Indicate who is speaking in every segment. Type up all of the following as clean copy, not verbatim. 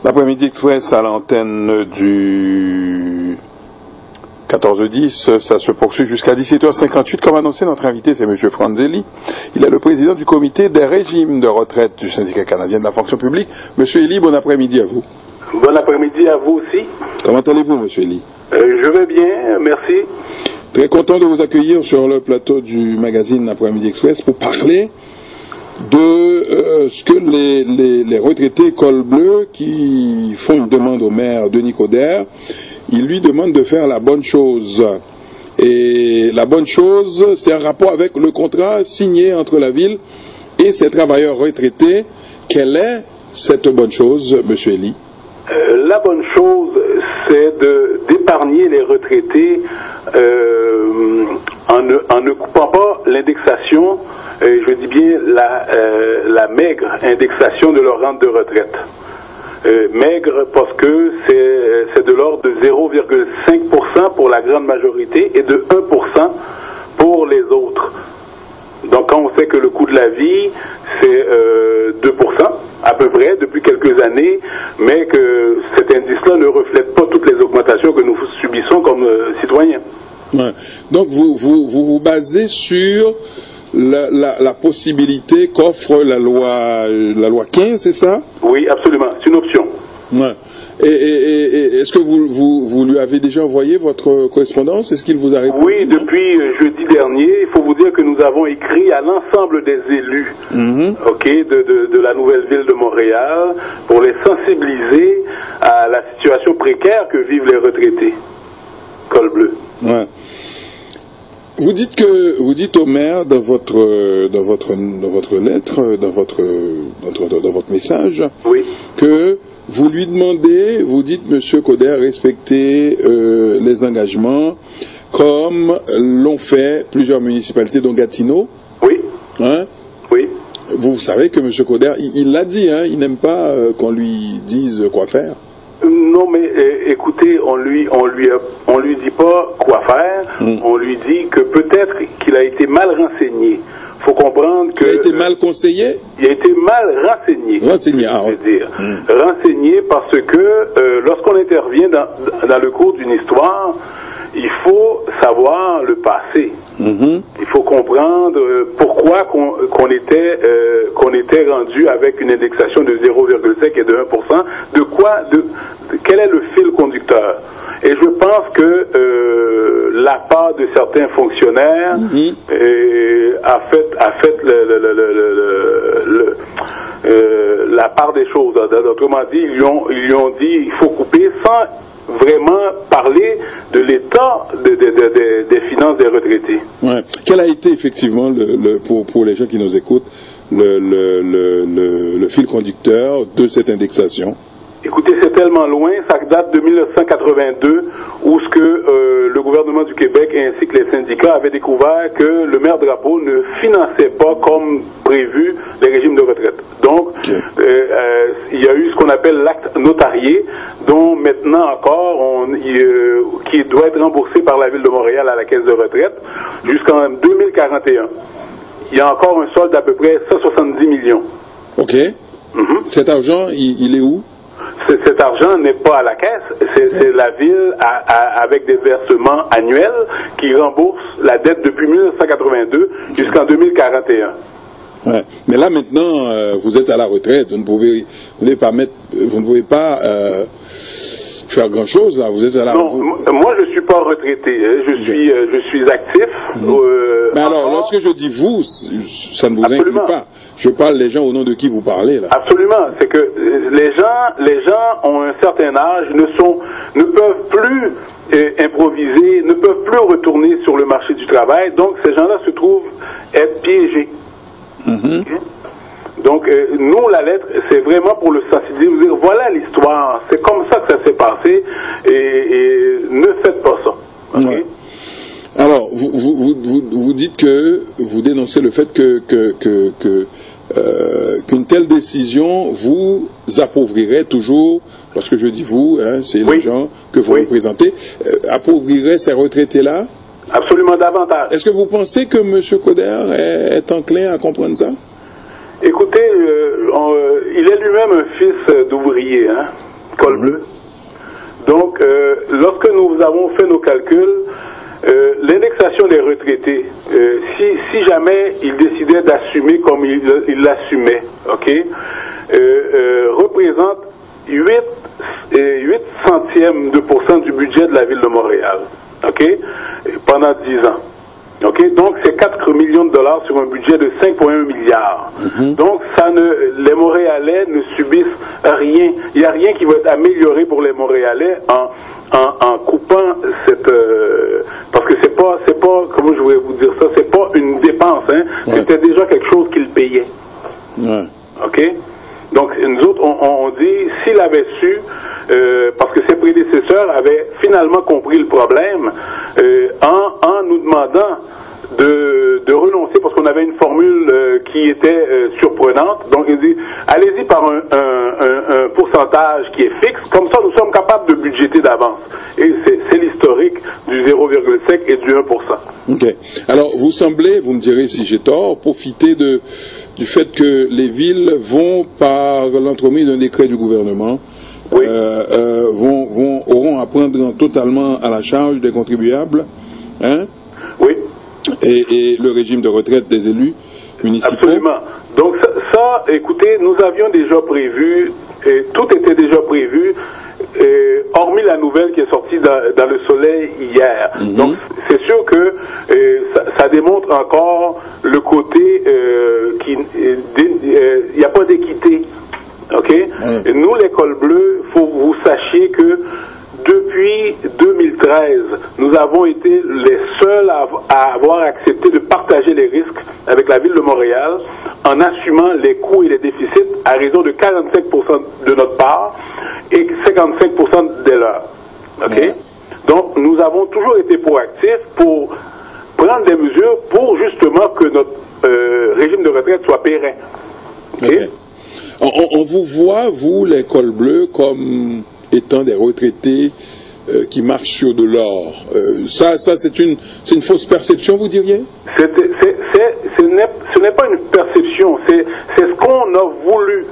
Speaker 1: L'après-midi express à l'antenne du 14h10, ça se poursuit jusqu'à 17h58. Comme annoncé, notre invité, c'est M. Franzelli. Il est le président du comité des régimes de retraite du syndicat canadien de la fonction publique. M. Eli, bon après-midi à vous.
Speaker 2: Bon après-midi à vous aussi.
Speaker 1: Comment allez-vous, M. Eli?
Speaker 2: Je vais bien, merci.
Speaker 1: Très content de vous accueillir sur le plateau du magazine Après-midi Express pour parler de ce que les retraités col bleu qui font une demande au maire Denis Coderre, ils lui demandent de faire la bonne chose. Et la bonne chose, c'est un rapport avec le contrat signé entre la ville et ses travailleurs retraités. Quelle est cette bonne chose, M. Eli?
Speaker 2: La bonne chose, c'est d'épargner les retraités en ne coupant pas l'indexation, je dis bien la maigre indexation de leur rente de retraite. Maigre parce que c'est de l'ordre de 0,5% pour la grande majorité et de 1% pour les autres. Donc quand on sait que le coût de la vie, c'est 2% à peu près depuis quelques années, mais que cet indice-là ne reflète pas toutes les augmentations que nous subissons comme citoyens.
Speaker 1: Ouais. Donc vous basez sur la possibilité qu'offre la loi 15, c'est ça?
Speaker 2: Oui, absolument, c'est une option.
Speaker 1: Ouais. Et est-ce que vous lui avez déjà envoyé votre correspondance? Est-ce qu'il vous a répondu?
Speaker 2: Oui, depuis jeudi dernier. Il faut vous dire que nous avons écrit à l'ensemble des élus de la nouvelle ville de Montréal pour les sensibiliser à la situation précaire que vivent les retraités. Col bleu.
Speaker 1: Ouais. Vous dites au maire dans votre lettre, dans votre message,
Speaker 2: oui,
Speaker 1: que vous lui demandez, vous dites, Monsieur Coderre, respecter les engagements comme l'ont fait plusieurs municipalités, dont Gatineau.
Speaker 2: Oui.
Speaker 1: Hein?
Speaker 2: Oui.
Speaker 1: Vous savez que Monsieur Coderre, il l'a dit, hein, il n'aime pas qu'on lui dise quoi faire.
Speaker 2: Non, mais écoutez, on lui dit pas quoi faire. On lui dit que peut-être qu'il a été mal renseigné. Faut comprendre que...
Speaker 1: Il a été mal conseillé?
Speaker 2: Il a été mal renseigné.
Speaker 1: Renseigné, ah,
Speaker 2: je veux dire. Renseigné parce que lorsqu'on intervient dans le cours d'une histoire, il faut savoir le passé. Il faut comprendre pourquoi qu'on était rendu avec une indexation de 0,5 et de 1%. Quel est le fil conducteur? Et je pense que la part de certains fonctionnaires a fait la part des choses. Autrement dit, ils lui ont dit il faut couper sans vraiment parler de l'état des finances des retraités.
Speaker 1: Ouais. Quel a été effectivement pour les gens qui nous écoutent le fil conducteur de cette indexation?
Speaker 2: Écoutez, c'est tellement loin, ça date de 1982, où le gouvernement du Québec ainsi que les syndicats avaient découvert que le maire Drapeau ne finançait pas comme prévu les régimes de retraite. Donc, il y a eu ce qu'on appelle l'acte notarié, dont maintenant encore, qui doit être remboursé par la Ville de Montréal à la caisse de retraite jusqu'en 2041. Il y a encore un solde d'à peu près 170 millions.
Speaker 1: OK. Cet argent, il est où?
Speaker 2: Cet argent n'est pas à la caisse, c'est la ville avec des versements annuels qui remboursent la dette depuis 1982 jusqu'en 2041.
Speaker 1: Ouais. Mais là maintenant, vous êtes à la retraite, vous ne pouvez pas faire grand chose là. Vous êtes à la
Speaker 2: Non, moi je suis pas retraité, je suis actif.
Speaker 1: Mais alors, lorsque je dis vous, ça ne vous inclut pas. Je parle des gens au nom de qui vous parlez là.
Speaker 2: Absolument, c'est que les gens ont un certain âge, ne peuvent plus improviser, ne peuvent plus retourner sur le marché du travail, donc ces gens-là se trouvent être piégés. Okay? Donc, nous, la lettre, c'est vraiment pour le sensibiliser, vous dire, voilà l'histoire, c'est comme ça que ça s'est passé, et ne faites pas ça. Okay?
Speaker 1: Ouais. Alors, vous dites que vous dénoncez le fait qu'une telle décision vous appauvrirait toujours, lorsque je dis vous, hein, c'est les gens que vous représentez, appauvrirait ces retraités-là?
Speaker 2: Absolument davantage.
Speaker 1: Est-ce que vous pensez que M. Coderre est enclin à comprendre ça?
Speaker 2: Écoutez, il est lui-même un fils d'ouvrier, hein. col bleu. Donc, lorsque nous avons fait nos calculs, l'indexation des retraités, si jamais ils décidaient d'assumer comme ils l'assumaient, ok, représente 8 centièmes de % du budget de la ville de Montréal, ok, pendant 10 ans. Ok, donc c'est 4 millions de dollars sur un budget de 5,1 milliards. Donc les Montréalais ne subissent rien. Il n'y a rien qui va être amélioré pour les Montréalais en coupant cette parce que c'est pas comment je voulais vous dire ça, c'est pas une dépense, hein. Ouais. C'était déjà quelque chose qu'ils payaient. Ouais. Ok. Donc nous autres on dit s'il avait su parce que ses prédécesseurs avaient finalement compris le problème en nous demandant de renoncer parce qu'on avait une formule qui était surprenante. Donc il dit allez-y par un pourcentage qui est fixe, comme ça nous sommes capables de budgéter d'avance. Et c'est l'historique du 0,5 et du 1%.
Speaker 1: Ok. Alors vous semblez, vous me direz si j'ai tort, profiter du fait que les villes vont par l'entremise d'un décret du gouvernement. Oui. Auront à prendre totalement à la charge des contribuables, hein? Oui. Et le régime de retraite des élus municipaux.
Speaker 2: Absolument. Donc ça, écoutez, nous avions déjà prévu, et tout était déjà prévu, hormis la nouvelle qui est sortie dans le Soleil hier. Donc c'est sûr que ça démontre encore le côté il n'y a pas d'équité. Ok. Et nous, l'école bleue, faut que vous sachiez que depuis 2013, nous avons été les seuls à avoir accepté de partager les risques avec la ville de Montréal en assumant les coûts et les déficits à raison de 45% de notre part et 55% des leurs. Ok. Donc, nous avons toujours été proactifs pour prendre des mesures pour justement que notre régime de retraite soit pérenne.
Speaker 1: Ok. On vous voit, vous, l'école bleue, comme étant des retraités qui marchent sur de l'or. Ça c'est une fausse perception, vous diriez? Ce n'est pas une perception, c'est ce qu'on a voulu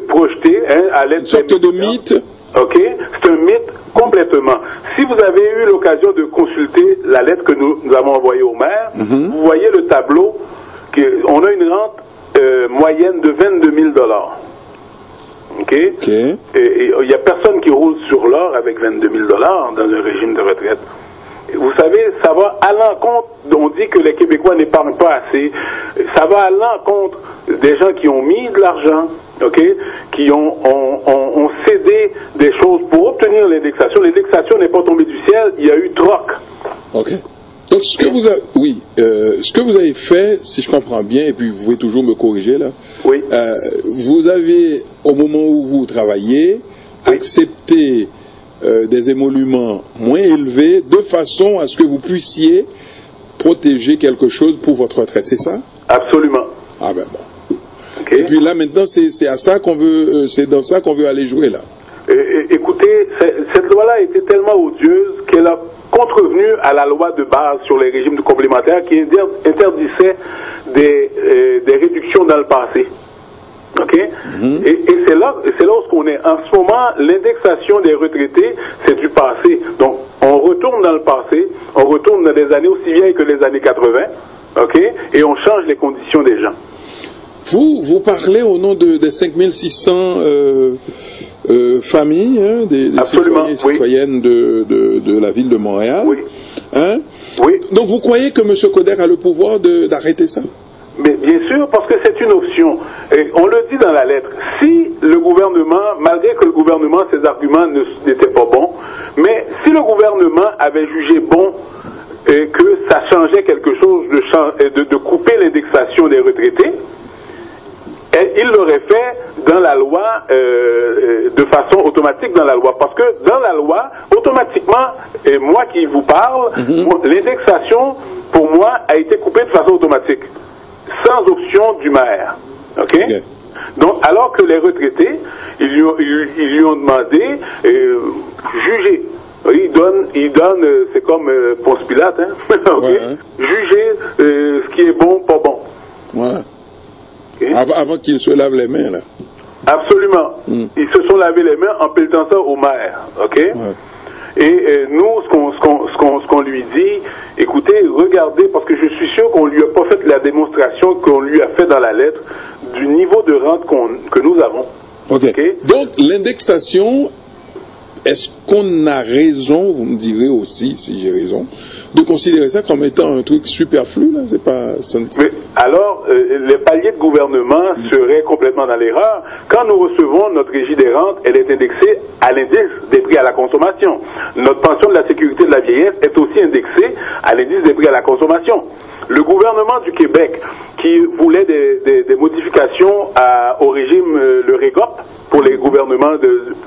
Speaker 1: projeter, hein, à l'aide une sorte de mythe.
Speaker 2: Ok, c'est un mythe complètement. Si vous avez eu l'occasion de consulter la lettre que nous avons envoyée au maire, vous voyez le tableau, on a une rente moyenne de 22 000 $. OK? Et il n'y a personne qui roule sur l'or avec 22 000 $ dans le régime de retraite. Et vous savez, ça va à l'encontre, on dit que les Québécois n'épargnent pas assez, ça va à l'encontre des gens qui ont mis de l'argent, OK? Qui ont cédé des choses pour obtenir l'indexation. L'indexation n'est pas tombée du ciel, il y a eu troc.
Speaker 1: OK. Donc, ce que vous avez fait, si je comprends bien, et puis vous pouvez toujours me corriger là, oui. Vous avez, au moment où vous travaillez, accepté des émoluments moins élevés de façon à ce que vous puissiez protéger quelque chose pour votre retraite, c'est ça?
Speaker 2: Absolument.
Speaker 1: Ah ben bon. Okay. Et puis là, maintenant, c'est à ça qu'on veut, c'est dans ça qu'on veut aller jouer là.
Speaker 2: Écoutez, cette loi-là a été tellement odieuse qu'elle a contrevenu à la loi de base sur les régimes complémentaires qui interdisait des réductions dans le passé. OK? Et c'est là où on est. En ce moment, l'indexation des retraités, c'est du passé. Donc, on retourne dans le passé, on retourne dans des années aussi vieilles que les années 80, OK? Et on change les conditions des gens.
Speaker 1: Vous parlez au nom des 5600 familles, hein, des citoyens et citoyennes de la ville de Montréal. Oui. Hein? Oui. Donc vous croyez que M. Coderre a le pouvoir d'arrêter ça?
Speaker 2: Mais bien sûr, parce que c'est une option. Et on le dit dans la lettre. Si le gouvernement, malgré que le gouvernement, ses arguments n'étaient pas bons, mais si le gouvernement avait jugé bon que ça changeait quelque chose de couper l'indexation des retraités, il l'aurait fait dans la loi, de façon automatique dans la loi. Parce que dans la loi, automatiquement, et moi qui vous parle, l'indexation, pour moi, a été coupée de façon automatique, sans option du maire. OK? Okay. Donc, alors que les retraités, ils lui ont demandé, juger. Il donne, c'est comme Ponce Pilate, hein? Okay? Ouais. Juger ce qui est bon, pas bon.
Speaker 1: Ouais. Okay. Avant qu'il se lave les mains, là.
Speaker 2: Absolument. Ils se sont lavé les mains en pelletant ça au maire, ok? Ouais. Et nous, ce qu'on lui dit, écoutez, regardez, parce que je suis sûr qu'on lui a pas fait la démonstration qu'on lui a fait dans la lettre du niveau de rente que nous avons.
Speaker 1: Okay. Donc, l'indexation, est-ce qu'on a raison, vous me direz aussi, si j'ai raison, de considérer ça comme étant un truc superflu, là? C'est pas...
Speaker 2: Mais alors, les paliers de gouvernement seraient complètement dans l'erreur. Quand nous recevons notre régie des rentes, elle est indexée à l'indice des prix à la consommation. Notre pension de la sécurité de la vieillesse est aussi indexée à l'indice des prix à la consommation. Le gouvernement du Québec, qui voulait des modifications au régime, le REGOP, pour les gouvernements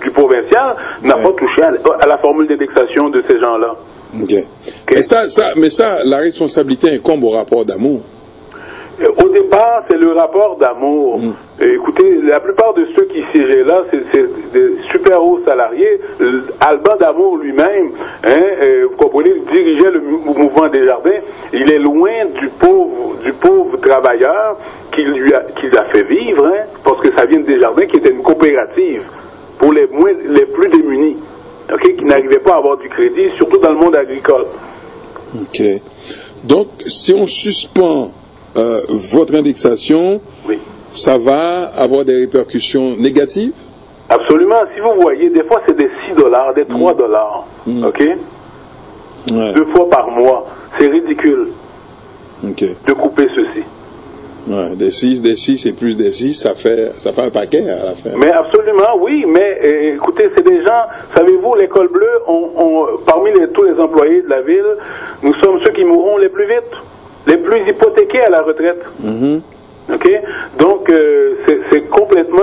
Speaker 2: du provincial, n'a pas touché à la formule d'indexation de ces gens-là.
Speaker 1: Okay. Mais ça, la responsabilité incombe au rapport d'amour.
Speaker 2: Au départ, c'est le rapport d'amour. Écoutez, la plupart de ceux qui siégeaient là, c'est des super hauts salariés. Alban D'Amour lui-même, vous comprenez, dirigeait le mouvement Desjardins. Il est loin du pauvre travailleur qui a fait vivre, parce que ça vient de Desjardins, qui était une coopérative pour les plus démunis, qui n'arrivaient pas à avoir du crédit, surtout dans le monde agricole.
Speaker 1: Ok. Donc, si on suspend votre indexation, oui, ça va avoir des répercussions négatives?
Speaker 2: Absolument. Si vous voyez, des fois c'est des $6, des $3, ok? Ouais. 2 fois par mois. C'est ridicule de couper ceci.
Speaker 1: Ouais, des 6 et plus des 6, ça fait un paquet à la fin.
Speaker 2: Mais absolument, oui, mais écoutez, c'est des gens, savez-vous, l'école bleue, parmi tous les employés de la ville, nous sommes ceux qui mourront les plus vite, les plus hypothéqués à la retraite. Ok? Donc, c'est complètement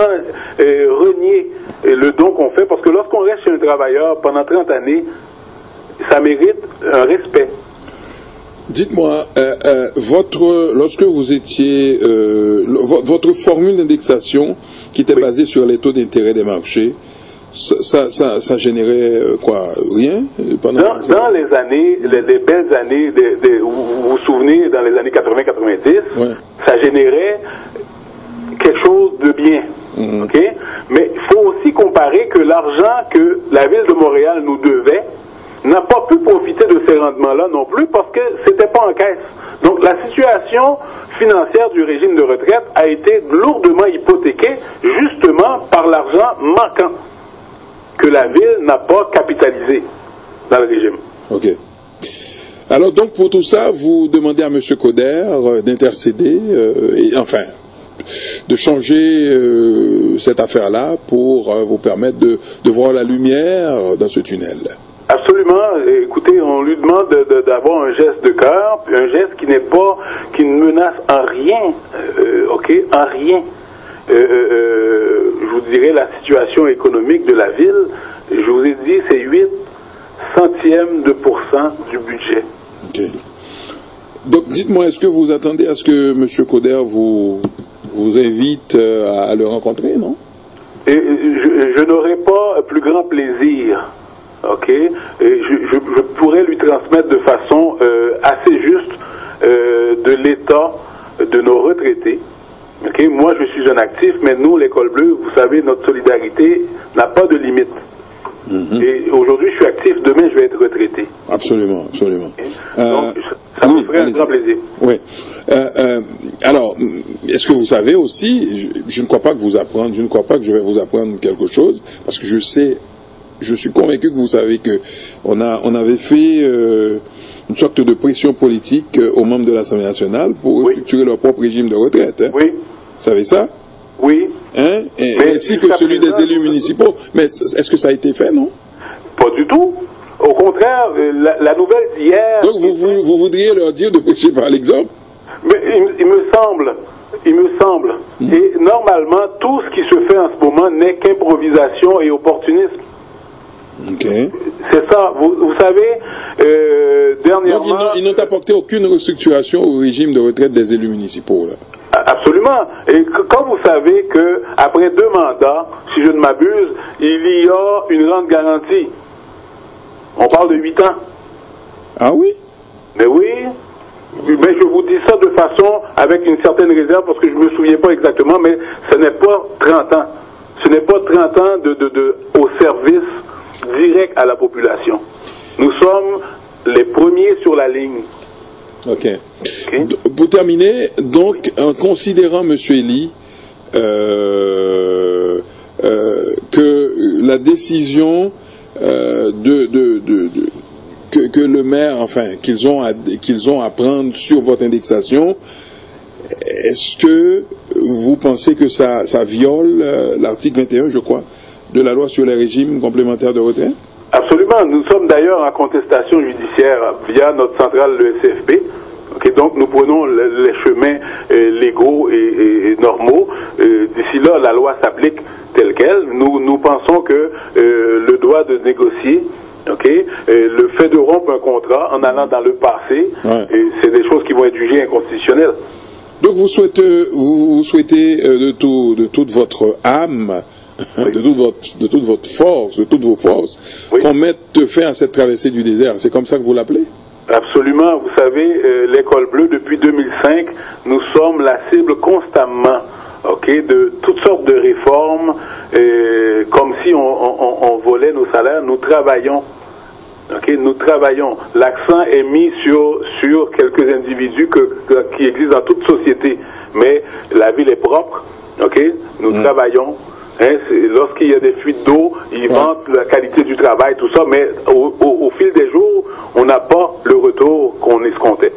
Speaker 2: renier le don qu'on fait, parce que lorsqu'on reste chez un travailleur pendant 30 années, ça mérite un respect.
Speaker 1: Dites-moi, lorsque vous étiez, votre formule d'indexation qui était basée sur les taux d'intérêt des marchés, ça générait quoi? Rien?
Speaker 2: Dans les années, les belles années, vous vous souvenez, dans les années 80-90, ça générait quelque chose de bien. Ok? Mais il faut aussi comparer que l'argent que la ville de Montréal nous devait n'a pas pu profiter de ces rendements-là non plus parce que c'était pas en caisse. Donc la situation financière du régime de retraite a été lourdement hypothéquée justement par l'argent manquant que la ville n'a pas capitalisé dans le régime.
Speaker 1: Ok. Alors donc pour tout ça, vous demandez à M. Coder d'intercéder de changer cette affaire-là pour vous permettre de voir la lumière dans ce tunnel.
Speaker 2: Absolument. Écoutez, on lui demande d'avoir un geste de cœur, un geste qui ne menace en rien, en rien. Je vous dirais la situation économique de la ville. Je vous ai dit, c'est 8 centièmes de % du budget.
Speaker 1: Ok. Donc, dites-moi, est-ce que vous attendez à ce que M. Coder vous invite à le rencontrer, non?
Speaker 2: Et je n'aurai pas plus grand plaisir. Ok, je pourrais lui transmettre de façon assez juste de l'état de nos retraités. Ok, moi je suis un actif, mais nous, l'école bleue, vous savez, notre solidarité n'a pas de limite. Et aujourd'hui je suis actif, demain je vais être retraité.
Speaker 1: Absolument, absolument.
Speaker 2: Okay. Donc ça me ferait un grand plaisir.
Speaker 1: Oui. Alors, est-ce que vous savez aussi, je ne crois pas que je vais vous apprendre quelque chose, parce que je suis convaincu que vous savez que on avait fait une sorte de pression politique aux membres de l'Assemblée nationale pour structurer leur propre régime de retraite. Hein? Oui. Vous savez ça?
Speaker 2: Oui.
Speaker 1: Hein? Ainsi que celui des élus municipaux. Mais est-ce que ça a été fait, non?
Speaker 2: Pas du tout. Au contraire, la nouvelle d'hier...
Speaker 1: Donc vous voudriez leur dire de prêcher par l'exemple?
Speaker 2: Mais il me semble... Et normalement, tout ce qui se fait en ce moment n'est qu'improvisation et opportunisme.
Speaker 1: Okay.
Speaker 2: C'est ça, vous savez, dernièrement...
Speaker 1: Donc ils n'ont apporté aucune restructuration au régime de retraite des élus municipaux, là.
Speaker 2: Absolument. Et quand vous savez que après 2 mandats, si je ne m'abuse, il y a une rente garantie. On parle de 8 ans.
Speaker 1: Ah oui?
Speaker 2: Mais oui. Mais je vous dis ça de façon avec une certaine réserve parce que je ne me souviens pas exactement, mais ce n'est pas 30 ans. Ce n'est pas 30 ans au service direct à la population. Nous sommes les premiers sur la ligne.
Speaker 1: Ok. Pour terminer, donc, en considérant, M. Elie, que la décision que le maire, enfin, qu'ils ont à prendre sur votre indexation, est-ce que vous pensez que ça viole l'article 21, je crois, de la loi sur les régimes complémentaires de retraite?
Speaker 2: Absolument. Nous sommes d'ailleurs en contestation judiciaire via notre centrale, le SFP. Okay, donc nous prenons les chemins légaux et normaux. D'ici là, la loi s'applique telle qu'elle. Nous pensons que le droit de négocier, le fait de rompre un contrat en allant dans le passé, c'est des choses qui vont être jugées inconstitutionnelles.
Speaker 1: Donc vous souhaitez de toute votre âme, oui, de toute votre force, de toutes vos forces, oui, qu'on mette fin à cette traversée du désert. C'est comme ça que vous l'appelez?
Speaker 2: Absolument. Vous savez, l'école bleue, depuis 2005, nous sommes la cible constamment, de toutes sortes de réformes, comme si on volait nos salaires. Nous travaillons. Nous travaillons. L'accent est mis sur quelques individus qui existent dans toute société. Mais la ville est propre. Nous travaillons. Lorsqu'il y a des fuites d'eau, ils vantent la qualité du travail, tout ça, mais au fil des jours, on n'a pas le retour qu'on escomptait.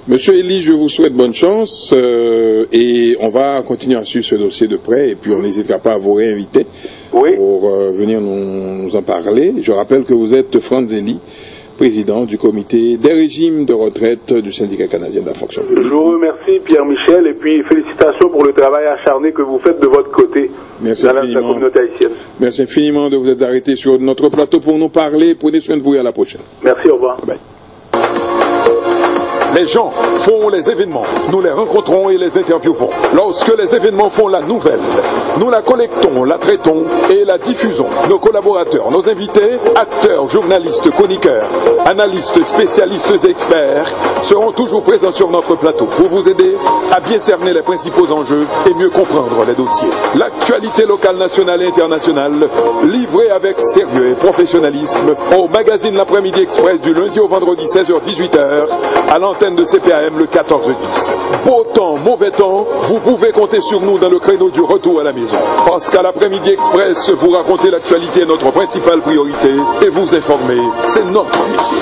Speaker 1: Monsieur Elie, je vous souhaite bonne chance et on va continuer à suivre ce dossier de près et puis on n'hésitera pas à vous réinviter pour venir nous en parler. Je rappelle que vous êtes Franz Elie, président du comité des régimes de retraite du syndicat canadien de la fonction publique.
Speaker 2: Je vous remercie Pierre-Michel et puis félicitations pour le travail acharné que vous faites de votre côté.
Speaker 1: Merci
Speaker 2: dans la communauté haïtienne.
Speaker 1: Merci infiniment de vous être arrêté sur notre plateau pour nous parler. Prenez soin de vous et à la prochaine.
Speaker 2: Merci, au revoir.
Speaker 1: Bye.
Speaker 3: Les gens font les événements, nous les rencontrons et les interviewons. Lorsque les événements font la nouvelle, nous la collectons, la traitons et la diffusons. Nos collaborateurs, nos invités, acteurs, journalistes, chroniqueurs, analystes, spécialistes et experts seront toujours présents sur notre plateau pour vous aider à bien cerner les principaux enjeux et mieux comprendre les dossiers. L'actualité locale, nationale et internationale, livrée avec sérieux et professionnalisme au magazine L'Après-Midi Express du lundi au vendredi 16h-18h à l'antenne de CPAM le 14-10. Beau temps, mauvais temps, vous pouvez compter sur nous dans le créneau du retour à la maison. Parce qu'à l'Après-Midi Express, vous raconter l'actualité est notre principale priorité et vous informer, c'est notre métier.